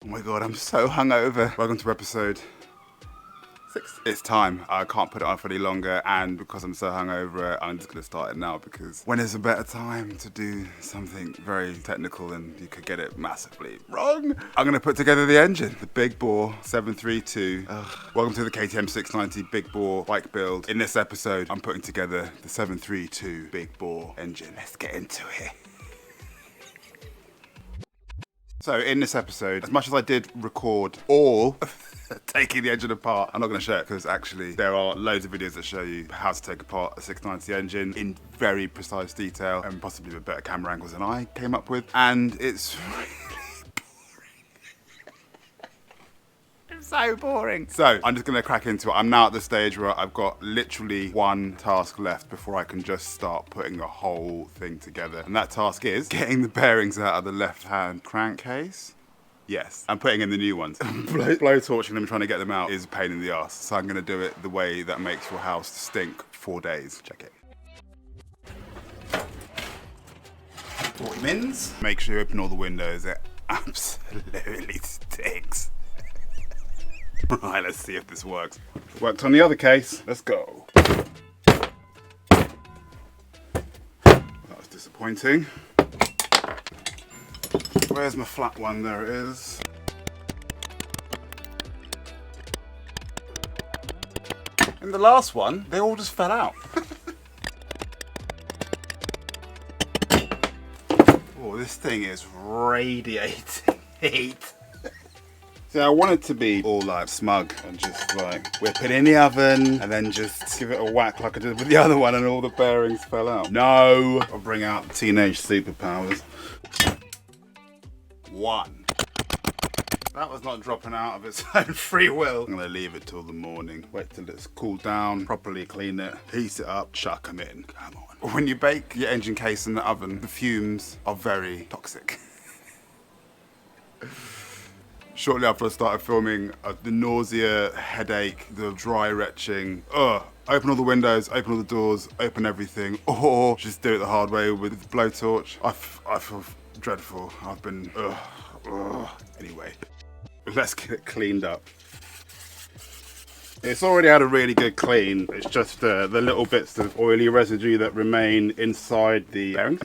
Oh my god, I'm so hungover. Welcome to episode 6. It's time. I can't put it off any longer, and because I'm so hungover, I'm just gonna start it now because when is a better time to do something very technical and you could get it massively wrong? I'm gonna put together the engine, the big bore 732. Welcome to the KTM 690 big bore bike build. In this episode, I'm putting together the 732 big bore engine. Let's get into it. So in this episode, as much as I did record all taking the engine apart, I'm not going to show it because actually there are loads of videos that show you how to take apart a 690 engine in very precise detail and possibly with better camera angles than I came up with. And it's so boring. So I'm just gonna crack into it. I'm now at the stage where I've got literally one task left before I can just start putting the whole thing together. And that task is getting the bearings out of the left-hand crankcase. Yes, I'm putting in the new ones. Blow torching them and trying to get them out is a pain in the ass. So I'm gonna do it the way that makes your house stink 4 days. Check it. 40 mins. Make sure you open all the windows. It absolutely stinks. Right, let's see if this works. Worked on the other case. Let's go. That was disappointing. Where's my flat one? There it is. In the last one, they all just fell out. Oh, this thing is radiating heat. So I want it to be all like smug and just like whip it in the oven and then just give it a whack like I did with the other one and all the bearings fell out. No! I'll bring out teenage superpowers. 1. That was not dropping out of its own free will. I'm gonna leave it till the morning. Wait till it's cooled down, properly clean it, piece it up, chuck them in. Come on. When you bake your engine case in the oven, the fumes are very toxic. Shortly after I started filming, the nausea, headache, the dry retching, open all the windows, open all the doors, open everything, or just do it the hard way with the blowtorch. I feel dreadful. I've been, Anyway, let's get it cleaned up. It's already had a really good clean. It's just the little bits of oily residue that remain inside the bearings.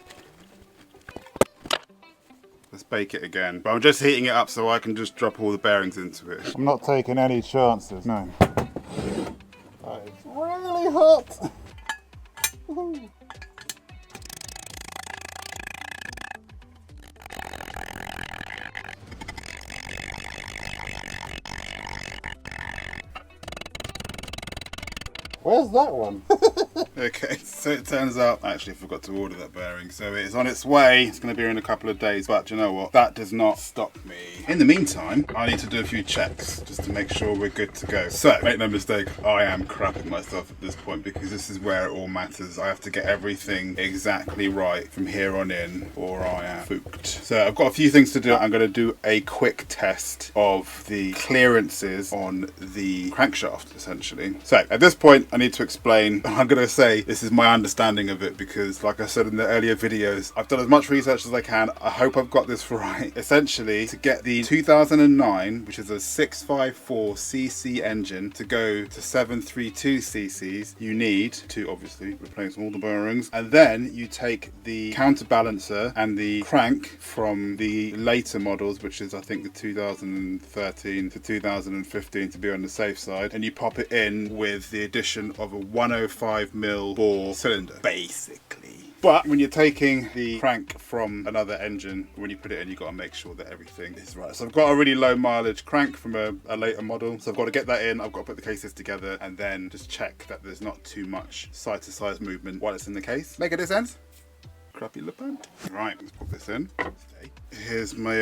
Let's bake it again. But I'm just heating it up so I can just drop all the bearings into it. I'm not taking any chances, no. That is really hot. Where's that one? Okay, so it turns out I actually forgot to order that bearing, so it's on its way. It's going to be here in a couple of days, but you know what? That does not stop me. In the meantime, I need to do a few checks just to make sure we're good to go. So, make no mistake, I am crapping myself at this point because this is where it all matters. I have to get everything exactly right from here on in, or I am fooked. So I've got a few things to do. I'm going to do a quick test of the clearances on the crankshaft, essentially. So at this point, I need to explain. I'm going to say this is my understanding of it because, like I said in the earlier videos, I've done as much research as I can. I hope I've got this right. Essentially, to get the 2009, which is a 654cc engine, to go to 732cc's, you need to obviously replace all the bearings, and then you take the counterbalancer and the crank from the later models, which is I think the 2013 to 2015 to be on the safe side, and you pop it in with the addition of a 105mm bore cylinder, basically. But when you're taking the crank from another engine, when you put it in, you've got to make sure that everything is right. So I've got a really low mileage crank from a later model. So I've got to get that in, I've got to put the cases together, and then just check that there's not too much side to side movement while it's in the case. Make any sense? Crappy lip band. Right, let's put this in. Here's my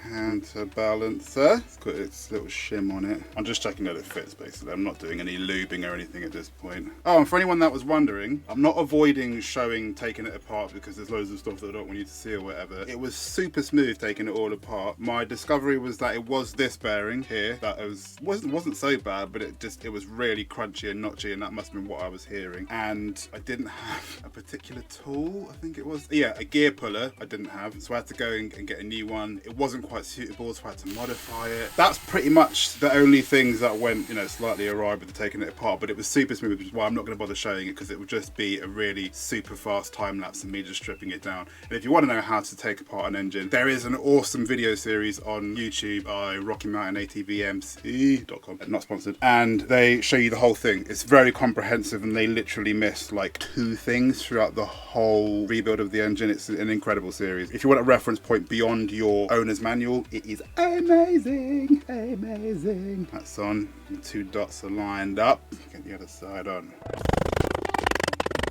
counterbalancer. It's got its little shim on it. I'm just checking that it fits, basically. I'm not doing any lubing or anything at this point. Oh, and for anyone that was wondering, I'm not avoiding showing taking it apart because there's loads of stuff that I don't want you to see or whatever. It was super smooth taking it all apart. My discovery was that it was this bearing here that wasn't so bad, but it was really crunchy and notchy, and that must have been what I was hearing. And I didn't have a particular tool, I think it was. Yeah, a gear puller I didn't have, so I had to go and get a new one. It wasn't quite suitable, so I had to modify it. That's pretty much the only things that went, you know, slightly awry with taking it apart, but it was super smooth, which is why I'm not going to bother showing it, because it would just be a really super fast time lapse of me just stripping it down. And if you want to know how to take apart an engine, there is an awesome video series on YouTube by Rocky Mountain ATVMC.com, not sponsored, and they show you the whole thing. It's very comprehensive, and they literally missed like 2 things throughout the whole rebuild of the engine. It's an incredible series. If you want a reference point beyond your owner's manual, it is amazing, amazing. That's on. The 2 dots are lined up. Get the other side on.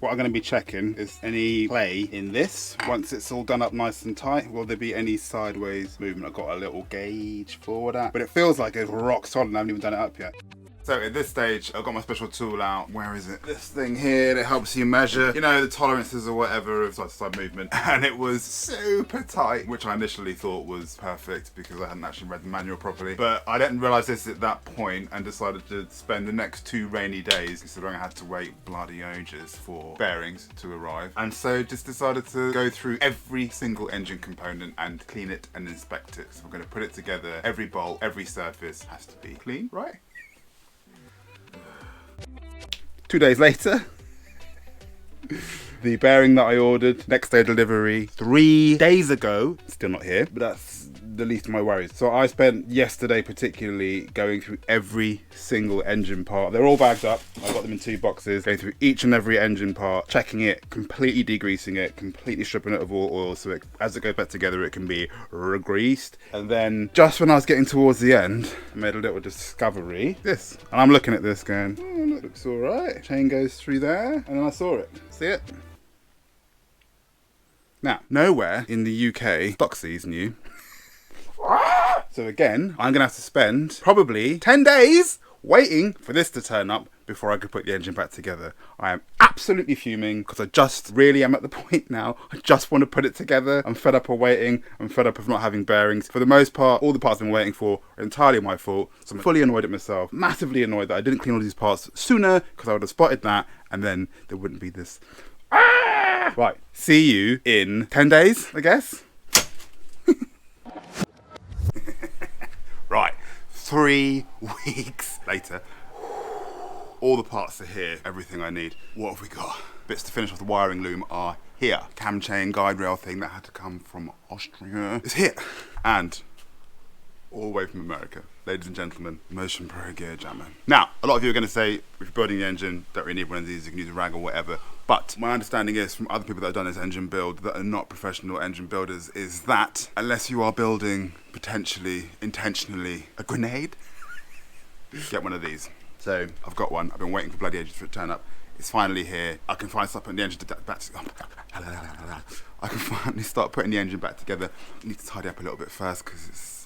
What I'm going to be checking is any play in this. Once it's all done up nice and tight, will there be any sideways movement? I've got a little gauge for that, but it feels like it's rock solid and I haven't even done it up yet. So at this stage, I've got my special tool out. Where is it? This thing here that helps you measure, you know, the tolerances or whatever of side-to-side movement. And it was super tight, which I initially thought was perfect because I hadn't actually read the manual properly. But I didn't realise this at that point and decided to spend the next 2 rainy days, considering I had to wait bloody ages for bearings to arrive. And so just decided to go through every single engine component and clean it and inspect it. So we're going to put it together. Every bolt, every surface has to be clean, right? 2 days later, the bearing that I ordered, next day delivery, 3 days ago, still not here, but that's the least of my worries. So I spent yesterday particularly going through every single engine part. They're all bagged up. I got them in 2 boxes, going through each and every engine part, checking it, completely degreasing it, completely stripping it of all oil, so as it goes back together it can be re-greased. And then just when I was getting towards the end, I made a little discovery. This. And I'm looking at this going, oh, that looks all right. Chain goes through there, and then I saw it. See it? Now, nowhere in the UK stocks these new. So again, I'm going to have to spend probably 10 days waiting for this to turn up before I could put the engine back together. I am absolutely fuming because I just really am at the point now. I just want to put it together. I'm fed up of waiting. I'm fed up of not having bearings. For the most part, all the parts I've been waiting for are entirely my fault. So I'm fully annoyed at myself. Massively annoyed that I didn't clean all these parts sooner, because I would have spotted that and then there wouldn't be this. Right, see you in 10 days, I guess. Right, 3 weeks later. All the parts are here, everything I need. What have we got? Bits to finish off the wiring loom are here. Cam chain guide rail thing that had to come from Austria is here. And all the way from America. Ladies and gentlemen, Motion Pro Gear Jammer. Now, a lot of you are going to say, if you're building the engine, don't really need one of these, you can use a rag or whatever. But my understanding is from other people that have done this engine build that are not professional engine builders is that unless you are building potentially, intentionally, a grenade, get one of these. So I've got one. I've been waiting for bloody ages for it to turn up. It's finally here. I can finally start putting the engine back. I can finally start putting the engine back together. I need to tidy up a little bit first because it's.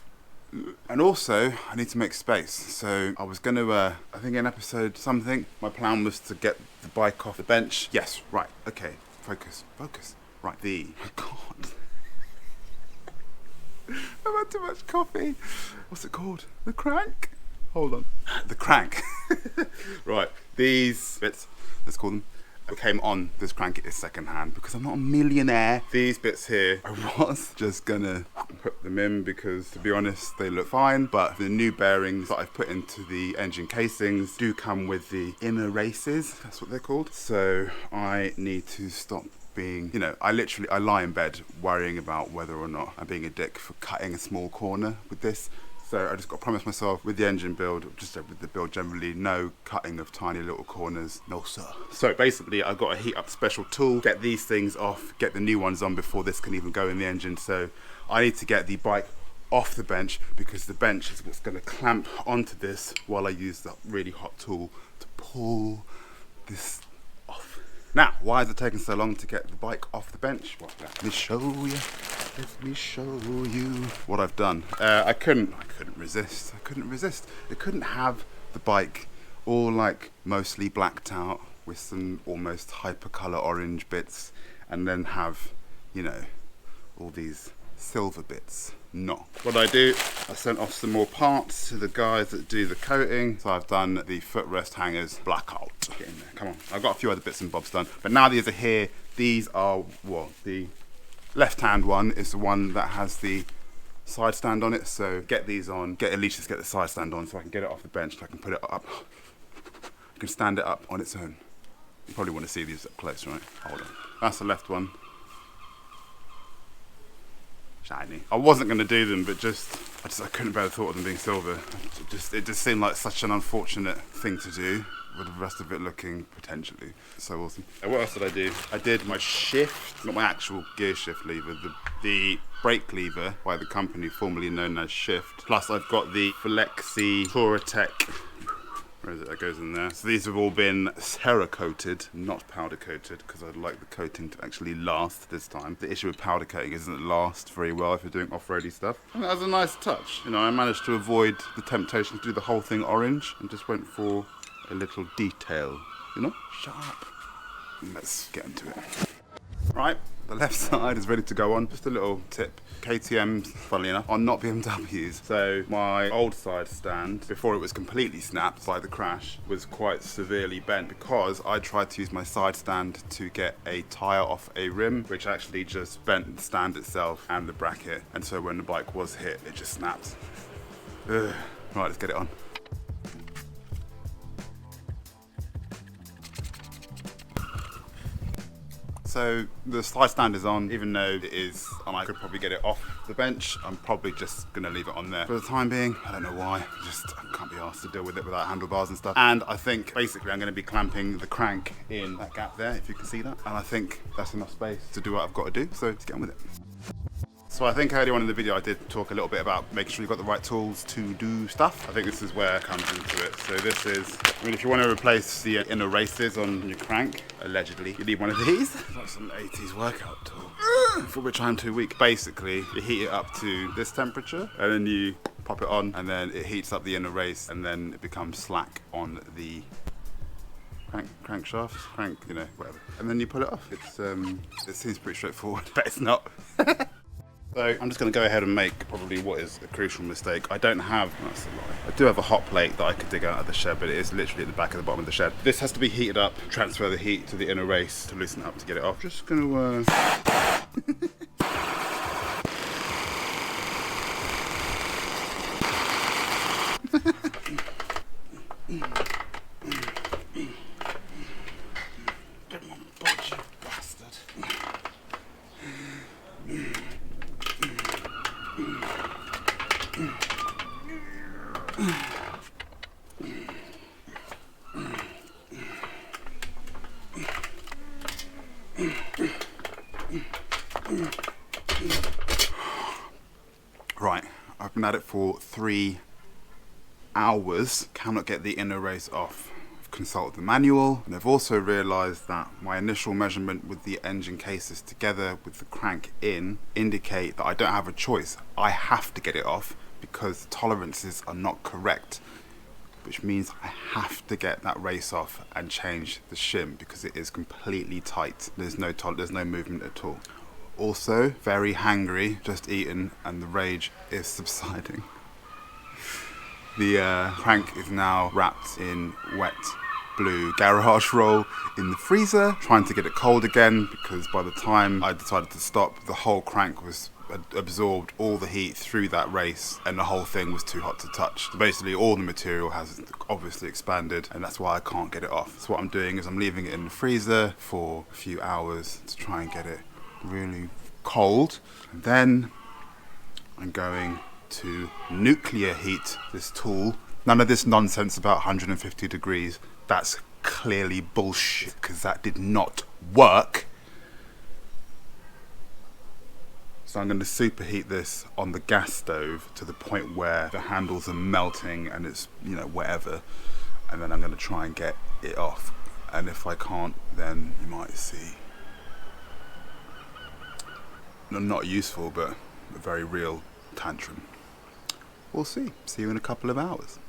And also, I need to make space. So I was going to, I think in episode something, my plan was to get the bike off the bench. Yes, right. Okay. Focus. Right. Oh God. I've had too much coffee. What's it called? The crank? Hold on. The crank. Right. These bits, let's call them, came on this Crankcase second hand because I'm not a millionaire. These bits here, I was just gonna put them in because, to be honest, they look fine, but the new bearings that I've put into the engine casings do come with the inner races, that's what they're called. So I need to stop being, you know, I lie in bed worrying about whether or not I'm being a dick for cutting a small corner with this. So I just got to promise myself with the engine build, just with the build generally, no cutting of tiny little corners, no sir. So basically I've got to heat up a special tool, get these things off, get the new ones on before this can even go in the engine. So I need to get the bike off the bench because the bench is what's going to clamp onto this while I use that really hot tool to pull this off. Now, why is it taking so long to get the bike off the bench? Well, let me show you. Let me show you what I've done. I couldn't resist. I couldn't have the bike all like mostly blacked out with some almost hypercolor orange bits and then have, you know, all these silver bits not. What I do, I sent off some more parts to the guys that do the coating. So I've done the footrest hangers blackout. Get in there, come on. I've got a few other bits and bobs done, but now these are here. These are what? The left-hand one is the one that has the side stand on it. So get these on, at least just get the side stand on so I can get it off the bench, so I can put it up. I can stand it up on its own. You probably want to see these up close, right? Hold on. That's the left one. Shiny. I wasn't going to do them, but I couldn't bear the thought of them being silver. It just seemed like such an unfortunate thing to do, with the rest of it looking potentially so awesome. And what else did I do? I did my shift, not my actual gear shift lever, the brake lever by the company formerly known as Shift. Plus I've got the Flexi Touratech. Where is it? That goes in there. So these have all been Cerakoted, not powder coated, because I'd like the coating to actually last this time. The issue with powder coating is that it lasts very well if you're doing off-roady stuff. And that was a nice touch. You know, I managed to avoid the temptation to do the whole thing orange and just went for a little detail, you know? Shut up. Let's get into it. Right, the left side is ready to go on. Just a little tip. KTMs, funnily enough, are not BMWs. So my old side stand, before it was completely snapped by the crash, was quite severely bent because I tried to use my side stand to get a tyre off a rim, which actually just bent the stand itself and the bracket. And so when the bike was hit, it just snapped. Ugh. Right, let's get it on. So the side stand is on, even though it is, and I could probably get it off the bench, I'm probably just gonna leave it on there for the time being. I don't know why, I can't be asked to deal with it without handlebars and stuff. And I think basically I'm gonna be clamping the crank in that gap there, if you can see that. And I think that's enough space to do what I've got to do, so let's get on with it. So I think earlier on in the video I did talk a little bit about making sure you've got the right tools to do stuff. I think this is where it comes into it. So this is, I mean, if you want to replace the inner races on your crank, allegedly, you need one of these. That's an 80s workout tool for which I'm too weak. Basically, you heat it up to this temperature and then you pop it on and then it heats up the inner race and then it becomes slack on the crank, you know, whatever. And then you pull it off. It seems pretty straightforward, but it's not. So I'm just going to go ahead and make probably what is a crucial mistake. I don't have, that's a lie. I do have a hot plate that I could dig out of the shed, but it is literally at the back of the bottom of the shed. This has to be heated up, transfer the heat to the inner race to loosen it up to get it off. Just going to... Come on, budge, you bastard. Right, I've been at it for 3 hours, cannot get the inner race off. I've consulted the manual and I've also realised that my initial measurement with the engine cases together with the crank in indicate that I don't have a choice. I have to get it off because the tolerances are not correct, which means I have to get that race off and change the shim because it is completely tight. There's no movement at all. Also, very hangry, just eaten, and the rage is subsiding. The crank is now wrapped in wet blue garage roll in the freezer, trying to get it cold again because by the time I decided to stop, the whole crank was absorbed all the heat through that race and the whole thing was too hot to touch. So basically all the material has obviously expanded and that's why I can't get it off. So what I'm doing is I'm leaving it in the freezer for a few hours to try and get it really cold. And then I'm going to nuclear heat this tool. None of this nonsense about 150 degrees. That's clearly bullshit because that did not work. So I'm going to superheat this on the gas stove to the point where the handles are melting and it's, you know, whatever. And then I'm going to try and get it off. And if I can't, then you might see not useful, but a very real tantrum. We'll see. See you in a couple of hours.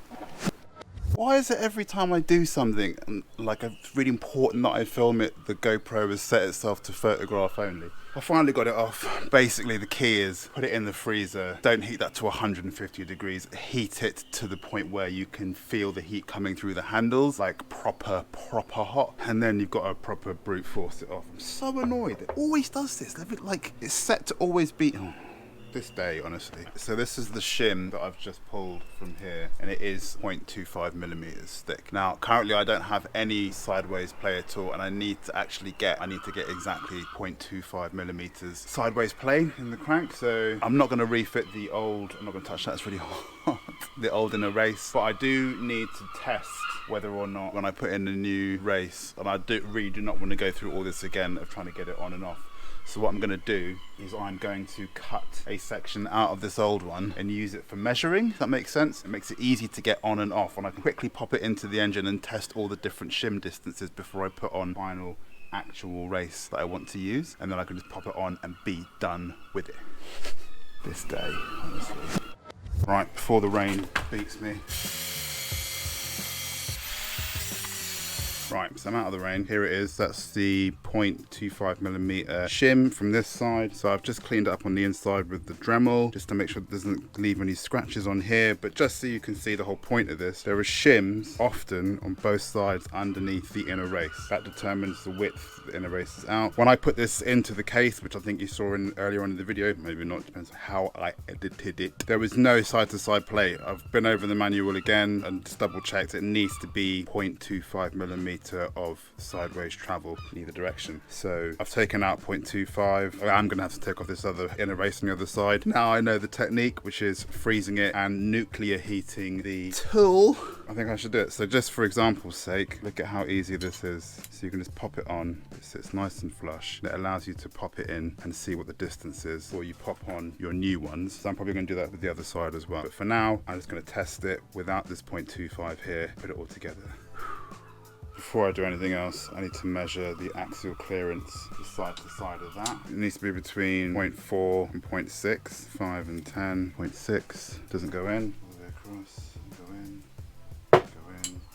Why is it every time I do something, like it's really important that I film it, the GoPro has set itself to photograph only? I finally got it off. Basically the key is put it in the freezer, don't heat that to 150 degrees, heat it to the point where you can feel the heat coming through the handles, like proper hot, and then you've got to proper brute force it off. I'm so annoyed, it always does this, like it's set to always be, this day, honestly. So this is the shim that I've just pulled from here, and it is 0.25 millimeters thick. Now, currently I don't have any sideways play at all, and I need to get exactly 0.25 millimeters sideways play in the crank. So I'm not going to refit the old, I'm not going to touch that, it's really hot, the old inner race, but I do need to test whether or not when I put in the new race, and I really do not want to go through all this again of trying to get it on and off. So what I'm going to do is I'm going to cut a section out of this old one and use it for measuring, if that makes sense. It makes it easy to get on and off, and I can quickly pop it into the engine and test all the different shim distances before I put on final actual race that I want to use, and then I can just pop it on and be done with it. This day, honestly. Right, before the rain beats me. Right, so I'm out of the rain. Here it is. That's the 0.25 millimeter shim from this side. So I've just cleaned it up on the inside with the Dremel, just to make sure it doesn't leave any scratches on here. But just so you can see the whole point of this, there are shims often on both sides underneath the inner race. That determines the width the inner race is out. When I put this into the case, which I think you saw earlier on in the video, maybe not, depends on how I edited it, there was no side-to-side play. I've been over the manual again and just double-checked. It needs to be 0.25 millimeter of sideways travel in either direction. So I've taken out 0.25. I'm going to have to take off this other inner race on the other side. Now I know the technique, which is freezing it and nuclear heating the tool. I think I should do it. So just for example's sake, look at how easy this is. So you can just pop it on. It sits nice and flush. It allows you to pop it in and see what the distance is before you pop on your new ones. So I'm probably going to do that with the other side as well. But for now, I'm just going to test it without this 0.25 here, put it all together. Before I do anything else, I need to measure the axial clearance side to side of that. It needs to be between 0.4 and 0.6, 5 and 10. 0.6 doesn't go in, all the way across,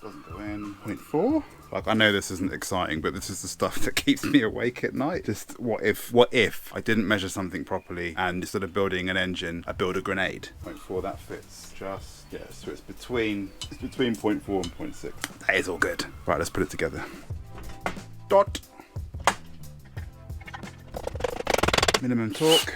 doesn't go in, 0.4. Like, I know this isn't exciting, but this is the stuff that keeps me awake at night. Just what if I didn't measure something properly, and instead of building an engine, I build a grenade? 0.4, that fits just, yeah, so it's between 0.4 and 0.6. That is all good. Right, let's put it together. Dot. Minimum torque.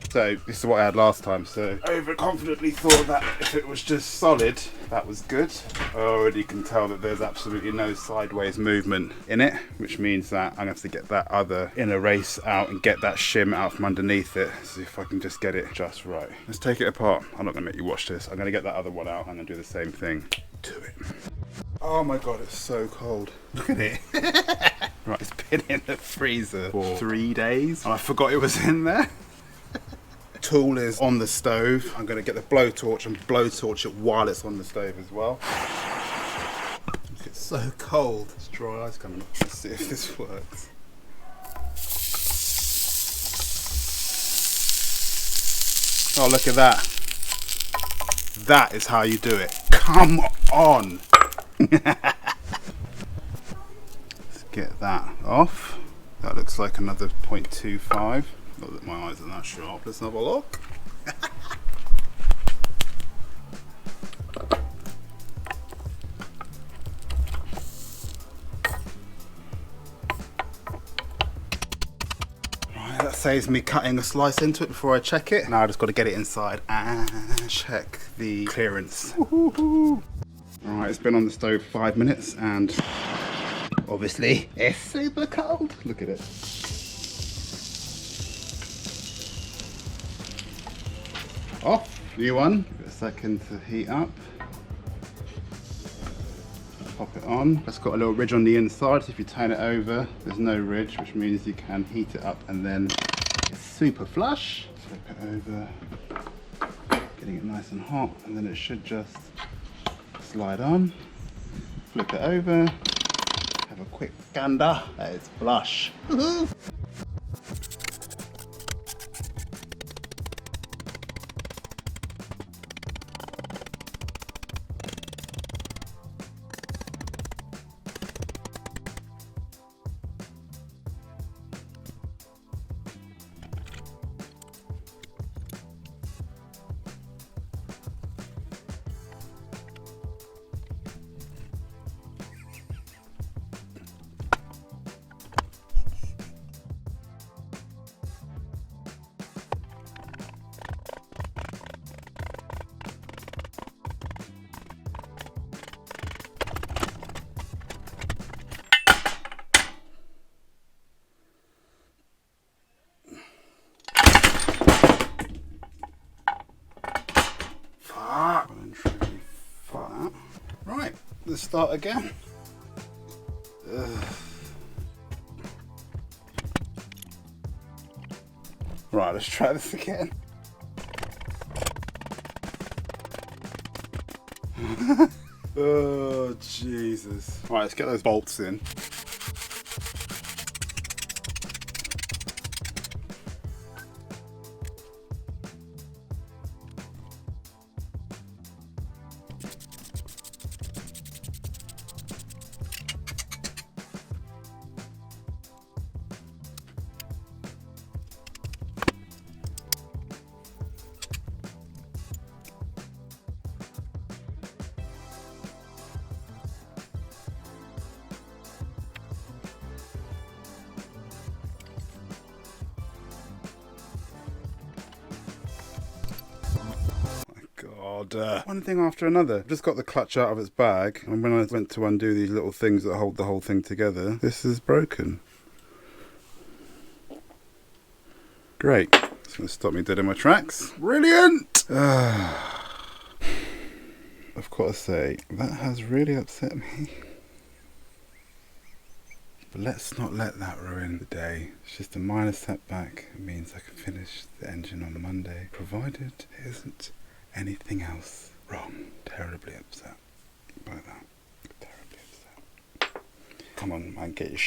So this is what I had last time, so I overconfidently thought that if it was just solid, that was good. I already can tell that there's absolutely no sideways movement in it, which means that I'm going to have to get that other inner race out and get that shim out from underneath it, see if I can just get it just right. Let's take it apart. I'm not going to make you watch this. I'm going to get that other one out. I'm going to do the same thing to it. Oh my god, it's so cold. Look at it. Right, it's been in the freezer for 3 days and I forgot it was in there. Tool is on the stove. I'm going to get the blowtorch and blowtorch it while it's on the stove as well. It's so cold. It's dry ice coming up. Let's see if this works. Oh, look at that. That is how you do it. Come on. Let's get that off. That looks like another 0.25. Not that my eyes are that sharp. Let's have a look. Right, that saves me cutting a slice into it before I check it. Now I just got to get it inside and check the clearance. Alright, it's been on the stove 5 minutes and obviously it's super cold. Look at it. Off. New one. Give it a second to heat up. Pop it on. It's got a little ridge on the inside, so if you turn it over, there's no ridge, which means you can heat it up and then it's super flush. Flip it over, getting it nice and hot, and then it should just slide on. Flip it over, have a quick gander. That is flush. Let's start again. Ugh. Right, let's try this again. Oh, Jesus. Right, let's get those bolts in. One thing after another. I've just got the clutch out of its bag, and when I went to undo these little things that hold the whole thing together, this is broken. Great. It's going to stop me dead in my tracks. Brilliant! I've got to say, that has really upset me. But let's not let that ruin the day. It's just a minor setback. It means I can finish the engine on Monday, provided there isn't anything else wrong. Terribly upset by that. Terribly upset. Come on, man, get your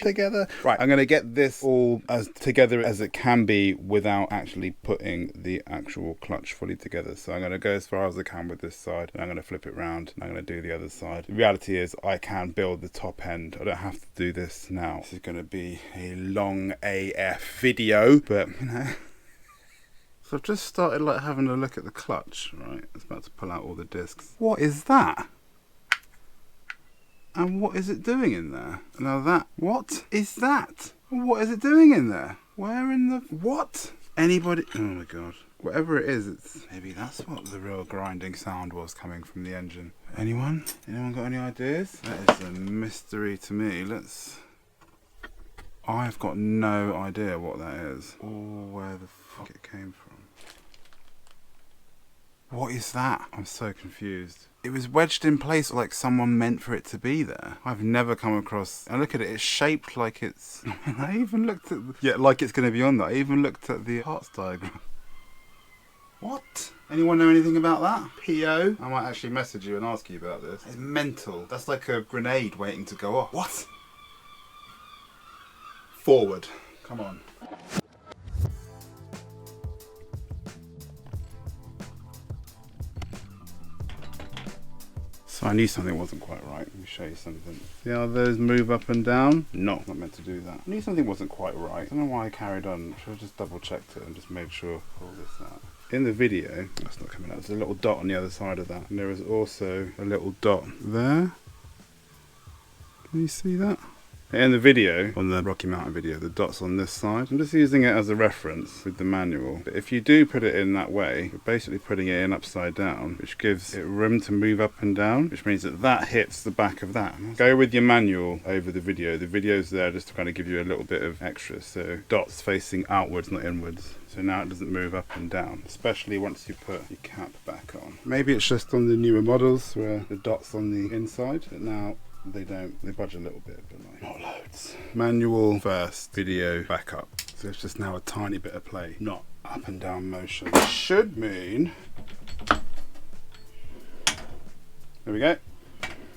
together. Right, I'm going to get this all as together as it can be without actually putting the actual clutch fully together. So I'm going to go as far as I can with this side, and I'm going to flip it round, and I'm going to do the other side. The reality is I can build the top end. I don't have to do this now. This is going to be a long AF video, but you know. So I've just started like having a look at the clutch, right? It's about to pull out all the discs. What is that? And what is it doing in there? Now that, what is that? What is it doing in there? Where in the, what? Anybody, oh my God. Whatever it is, it's, maybe that's what the real grinding sound was coming from the engine. Anyone? Anyone got any ideas? That is a mystery to me. I've got no idea what that is. Or where the fuck it came from. What is that? I'm so confused. It was wedged in place like someone meant for it to be there. I've never come across, and look at it, it's shaped like it's, I even looked at, like it's going to be on there. I even looked at the parts diagram. What? Anyone know anything about that? PO? I might actually message you and ask you about this. It's mental. That's like a grenade waiting to go off. What? Forward. Come on. So I knew something wasn't quite right. Let me show you something. See how those move up and down? No, not meant to do that. I knew something wasn't quite right. I don't know why I carried on. Should have just double checked it and just made sure all this out. In the video, that's not coming out. There's a little dot on the other side of that. And there is also a little dot there. Can you see that? In the video, on the Rocky Mountain video, the dot's on this side. I'm just using it as a reference with the manual. But if you do put it in that way, you're basically putting it in upside down, which gives it room to move up and down, which means that that hits the back of that. Go with your manual over the video. The video's there just to kind of give you a little bit of extra. So dots facing outwards, not inwards. So now it doesn't move up and down, especially once you put your cap back on. Maybe it's just on the newer models where the dot's on the inside, but now they don't, they budge a little bit, but like not loads. Manual first, video back up. So it's just now a tiny bit of play, not up and down motion. Which should mean, there we go,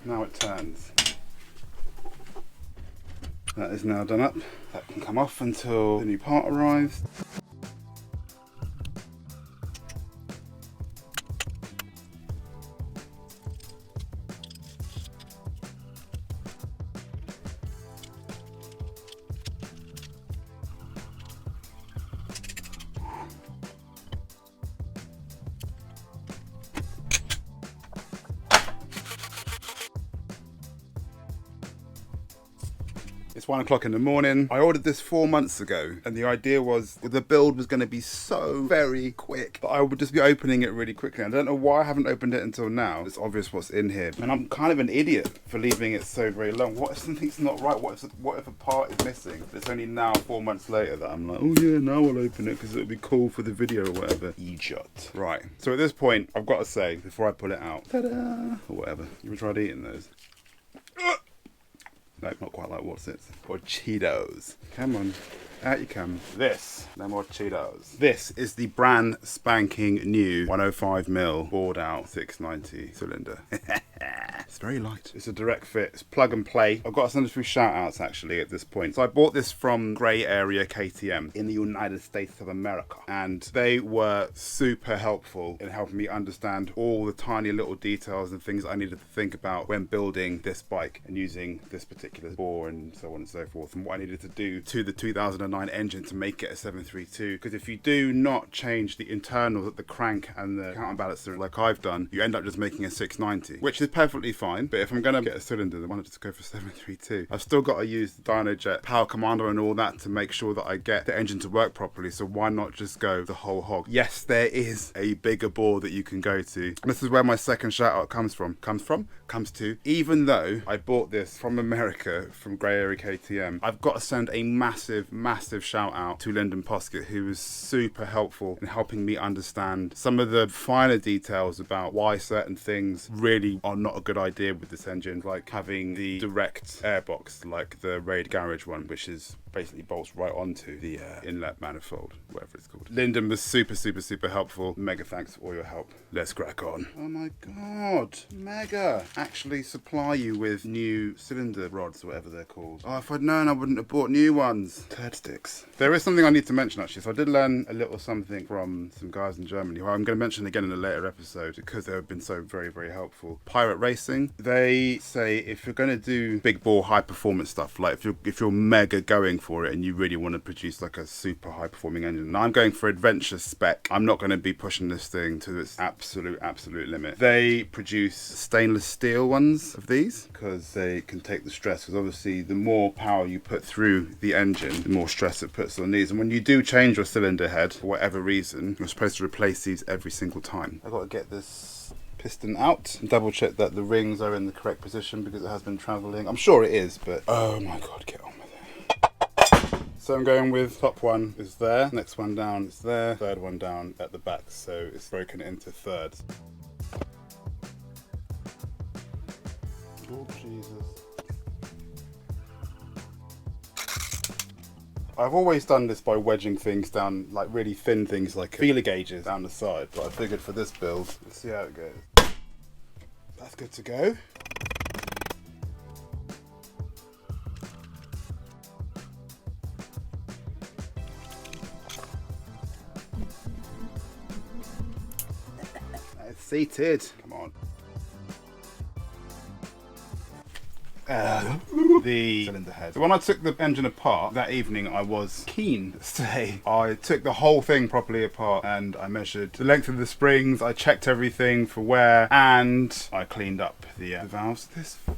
now it turns. That is now done up. That can come off until the new part arrives. It's 1 o'clock in the morning. I ordered this 4 months ago, and the idea was the build was going to be so very quick that I would just be opening it really quickly. I don't know why I haven't opened it until now. It's obvious what's in here, and I'm kind of an idiot for leaving it so very long. What if something's not right? What if a part is missing? It's only now 4 months later that I'm like, oh yeah, now I'll open it because it'll be cool for the video or whatever. Idiot. Right. So at this point, I've got to say before I pull it out, ta-da, or whatever. You ever tried eating those? No, not quite like what's it? Or Cheetos. Come on. Out you come. This, no more Cheetos. This is the brand spanking new 105mm bored out 690 cylinder. It's very light. It's a direct fit. It's plug and play. I've got to send a few shout outs actually at this point. So I bought this from Grey Area KTM in the United States of America, and they were super helpful in helping me understand all the tiny little details and things I needed to think about when building this bike and using this particular bore and so on and so forth, and what I needed to do to the 2009 engine to make it a 732. Because if you do not change the internals at the crank and the counterbalancer like I've done, you end up just making a 690, which is perfectly fine. But if I'm going to get a cylinder, then why not just go for 732? I've still got to use the Dynojet power commander and all that to make sure that I get the engine to work properly, so why not just go the whole hog? Yes, there is a bigger bore that you can go to, and this is where my second shout out comes to. Even though I bought this from America, from Grey Area KTM, I've got to send a massive shout out to Lyndon Poskett, who was super helpful in helping me understand some of the finer details about why certain things really are not a good idea with this engine, like having the direct airbox like the Raid Garage one, which is basically bolts right onto the inlet manifold, whatever it's called. Lyndon was super helpful. Mega thanks for all your help. Let's crack on. Oh my god, Mega actually supply you with new cylinder rods, whatever they're called. Oh, if I'd known, I wouldn't have bought new ones. Turd sticks. There is something I need to mention actually. So I did learn a little something from some guys in Germany, who I'm going to mention again in a later episode because they've been so very helpful. Pirate Racing, they say if you're going to do big bore high performance stuff, like if you're mega going for it and you really want to produce like a super high performing engine, and I'm going for adventure spec, I'm not going to be pushing this thing to its absolute limit. They produce stainless steel ones of these because they can take the stress, because obviously the more power you put through the engine, the more stress it puts on these. And when you do change your cylinder head for whatever reason, you're supposed to replace these every single time. I've got to get this piston out and double check that the rings are in the correct position because it has been travelling. I'm sure it is, but oh my god, get on with it. So I'm going with top one is there, next one down is there, third one down at the back, so it's broken into thirds. Oh Jesus. I've always done this by wedging things down, like really thin things like feeler gauges down the side, but I figured for this build, let's see how it goes. That's good to go. It's seated. Come on. The cylinder head. So when I took the engine apart that evening, I was keen to say I took the whole thing properly apart and I measured the length of the springs, I checked everything for wear, and I cleaned up the valves. This fly.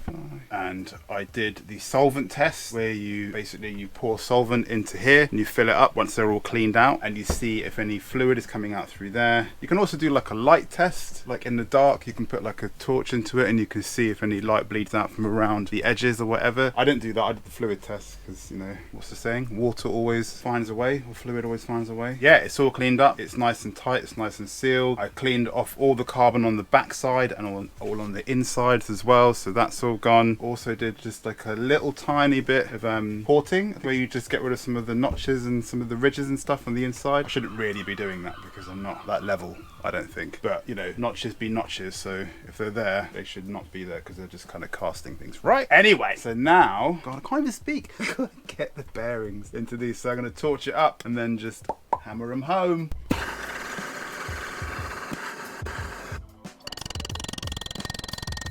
And I did the solvent test, where you pour solvent into here and you fill it up once they're all cleaned out, and you see if any fluid is coming out through there. You can also do like a light test, like in the dark you can put like a torch into it and you can see if any light bleeds out from around the edges or whatever. I didn't do that, I did the fluid test because, you know, what's the saying? Water always finds a way, or fluid always finds a way. Yeah, it's all cleaned up, it's nice and tight, it's nice and sealed. I cleaned off all the carbon on the back side and all on the insides as well, so that's all gone. Also did just like a little tiny bit of porting, where you just get rid of some of the notches and some of the ridges and stuff on the inside. I shouldn't really be doing that because I'm not that level, I don't think. But, you know, notches be notches, so if they're there, they should not be there because they're just kind of casting things, right? Anyway, so now, God, I can't even speak. I can't get the bearings into these, so I'm going to torch it up and then just hammer them home.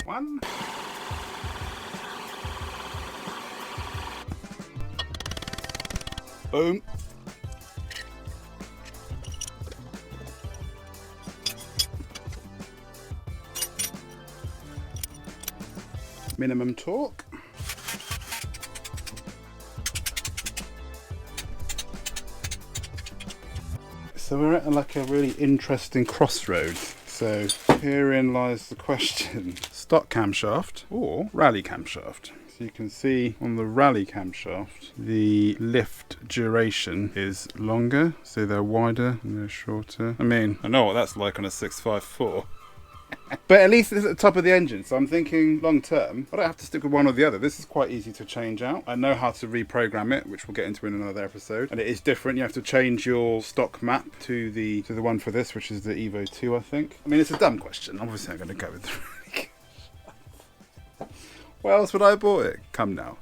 One. Boom. Minimum torque. so we're at like a really interesting crossroads. So herein lies the question: stock camshaft or rally camshaft? So you can see on the rally camshaft, the lift duration is longer, so they're wider and they're shorter. I mean, I know what that's like on a 654. But at least it's at the top of the engine, so I'm thinking long term, I don't have to stick with one or the other. This is quite easy to change out. I know how to reprogram it, which we'll get into in another episode. And it is different. You have to change your stock map to the one for this, which is the Evo 2, I think. I mean, it's a dumb question. Obviously, I'm going to go with the Why else would I have bought it? Come now.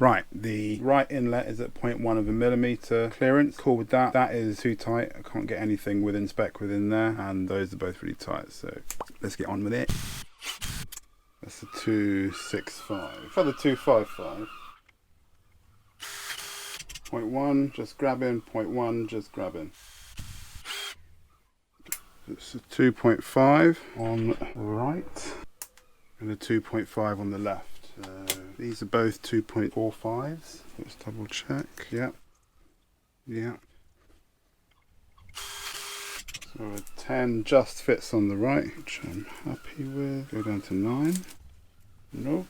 Right, the right inlet is at 0.1 of a millimetre clearance. Cool with that. That is too tight. I can't get anything within spec within there, and those are both really tight. So let's get on with it. That's the 265. For the 255. 0.1, just grabbing. 0.1, just grabbing. It's a 2.5 on the right, and a 2.5 on the left. These are both 2.45s. Let's double check. Yep. Yeah. So a 10 just fits on the right, which I'm happy with. Go down to 9. Nope.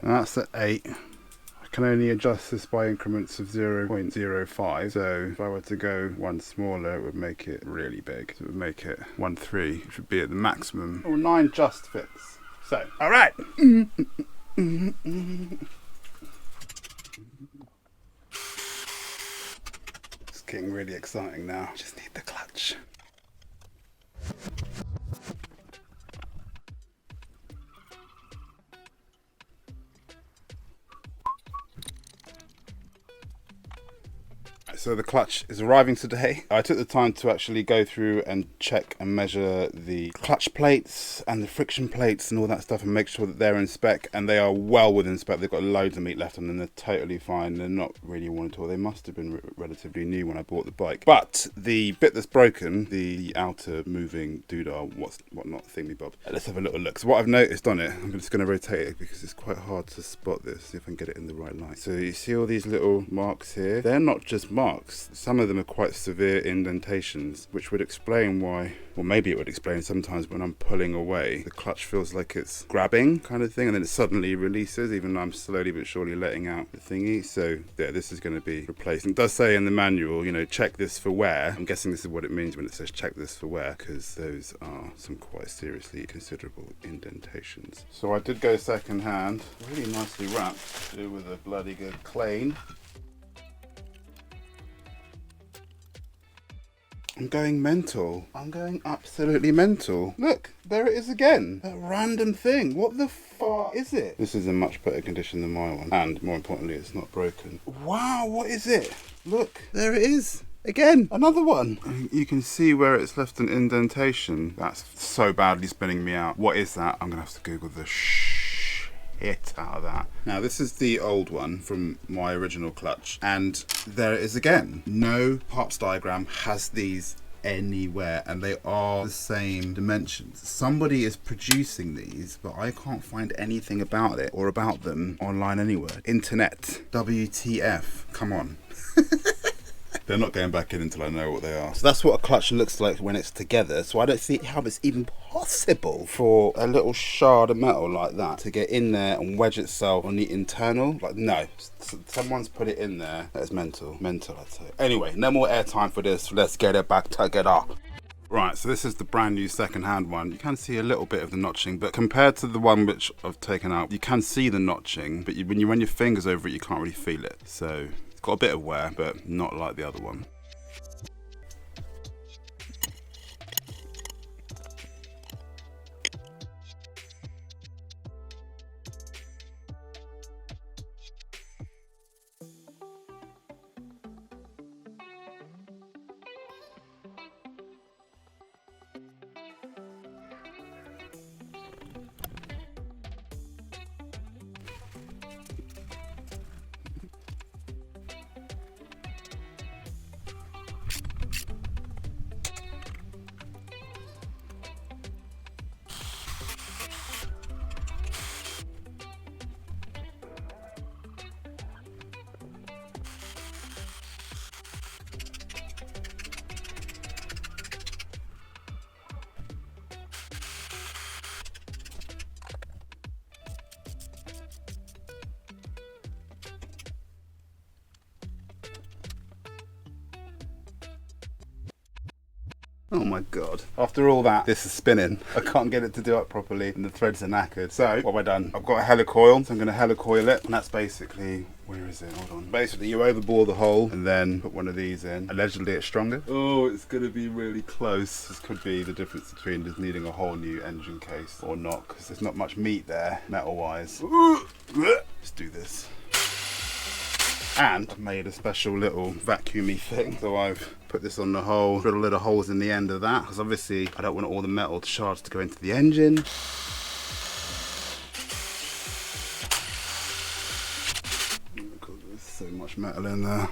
And that's at 8. I can only adjust this by increments of 0.05. So if I were to go one smaller, it would make it really big. So it would make it 1.3, which would be at the maximum. Oh, 9 just fits. So, all right. It's getting really exciting now. Just need the clutch. So the clutch is arriving today. I took the time to actually go through and check and measure the clutch plates and the friction plates and all that stuff and make sure that they're in spec, and they are well within spec. They've got loads of meat left on them. They're totally fine. They're not really worn at all. They must have been relatively new when I bought the bike. But the bit that's broken, the outer moving doodah, whatnot thingy bob. Let's have a little look. So what I've noticed on it, I'm just going to rotate it because it's quite hard to spot this. See if I can get it in the right light. So you see all these little marks here? They're not just marks. Some of them are quite severe indentations, which would explain why, or maybe it would explain sometimes when I'm pulling away, the clutch feels like it's grabbing kind of thing, and then it suddenly releases, even though I'm slowly but surely letting out the thingy. So yeah, this is going to be replaced. And it does say in the manual, you know, check this for wear. I'm guessing this is what it means when it says check this for wear, because those are some quite seriously considerable indentations. So I did go second hand, really nicely wrapped, to do with a bloody good clean. I'm going mental. I'm going absolutely mental. Look, there it is again. That random thing. What the fuck is it? This is in much better condition than my one. And more importantly, it's not broken. Wow, what is it? Look, there it is. Again, another one. You can see where it's left an indentation. That's so badly spinning me out. What is that? I'm going to have to Google the hit out of that. Now this is the old one from my original clutch, and there it is again. No parts diagram has these anywhere, and they are the same dimensions. Somebody is producing these, but I can't find anything about it or about them online anywhere. Internet, WTF, come on. They're not going back in until I know what they are. So that's what a clutch looks like when it's together. So I don't see how it's even possible for a little shard of metal like that to get in there and wedge itself on the internal. Like, no, someone's put it in there. That is mental. Mental, I'd say. Anyway, no more airtime for this. Let's get it back together. Right, so this is the brand new second-hand one. You can see a little bit of the notching, but compared to the one which I've taken out, you can see the notching, but when you run your fingers over it, you can't really feel it. So it's got a bit of wear, but not like the other one. Oh my god. After all that, this is spinning. I can't get it to do it properly and the threads are knackered. So, what have I done? I've got a helicoil, so I'm going to helicoil it. And that's basically, where is it? Hold on. Basically, you overbore the hole and then put one of these in. Allegedly, it's stronger. Oh, it's going to be really close. This could be the difference between just needing a whole new engine case or not, because there's not much meat there, metal-wise. Let's do this. And I've made a special little vacuumy thing. So I've put this on the hole, drilled little holes in the end of that, because obviously I don't want all the metal shards to go into the engine. God, there's so much metal in there.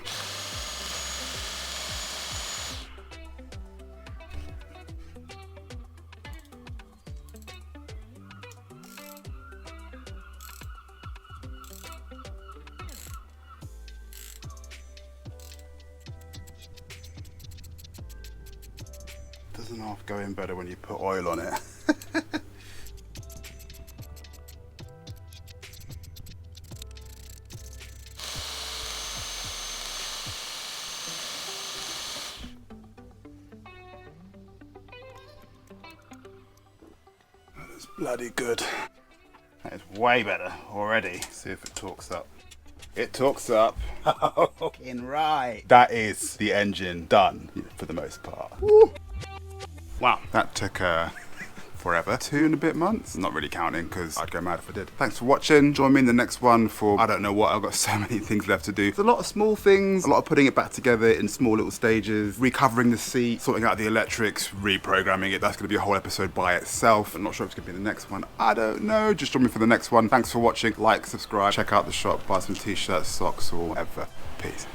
Doesn't half go in better when you put oil on it. That is bloody good. That is way better already. See if it talks up. It talks up. Fucking right. That is the engine done for the most part. Woo. Wow, that took forever. 2 and a bit months. Not really counting because I'd go mad if I did. Thanks for watching. Join me in the next one for I don't know what. I've got so many things left to do. There's a lot of small things, a lot of putting it back together in small little stages, recovering the seat, sorting out the electrics, reprogramming it. That's going to be a whole episode by itself. I'm not sure if it's going to be the next one. I don't know. Just join me for the next one. Thanks for watching. Like, subscribe, check out the shop, buy some t-shirts, socks, or whatever. Peace.